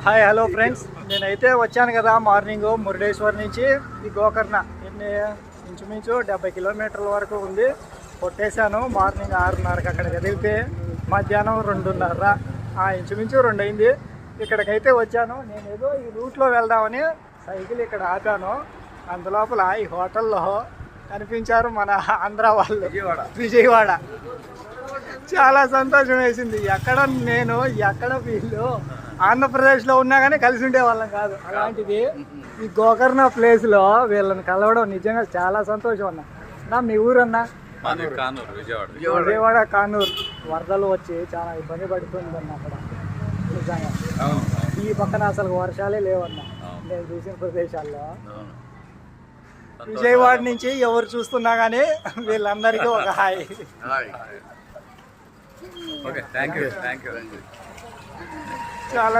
Hi hello friends, నేనైతే వచ్చాను కదా మార్నింగ్ మురుడేశ్వర్ నుంచి ఈ గోకర్ణ ఇంచుమించు 70 కిలోమీటర్ల వరకు ఉంది. కొట్టేశాను మార్నింగ్ 6:30కి అక్కడికి వెళ్తే మధ్యాహ్నం 2:30 ఇంచుమించు 2 అయింది. ఇక్కడికైతే వచ్చాను. నేను ఏదో ఈ రూట్లో వెళ్దామని సైకిల్ ఇక్కడ ఆపాను. అందులోపల ఈ హోటల్లో కనిపించారు మన ఆంధ్ర వాళ్ళు, విజయవాడ. చాలా సంతోషం వేసింది. ఎక్కడ వీళ్ళు ఆంధ్రప్రదేశ్లో ఉన్నా కానీ కలిసి ఉండేవాళ్ళం కాదు. అలాంటిది ఈ గోకర్ణ ప్లేస్లో వీళ్ళని కలవడం నిజంగా చాలా సంతోషం అన్న. మీ ఊరన్నా? విజయవాడ కానూరు. వరదలు వచ్చి చాలా ఇబ్బంది పడుతుందన్న అక్కడ. నిజంగా ఈ పక్కన అసలు వర్షాలే లేవన్నా నేను చూసిన ప్రదేశాల్లో. విజయవాడ నుంచి ఎవరు చూస్తున్నా కానీ వీళ్ళందరికీ ఒక హాయ్. చాలా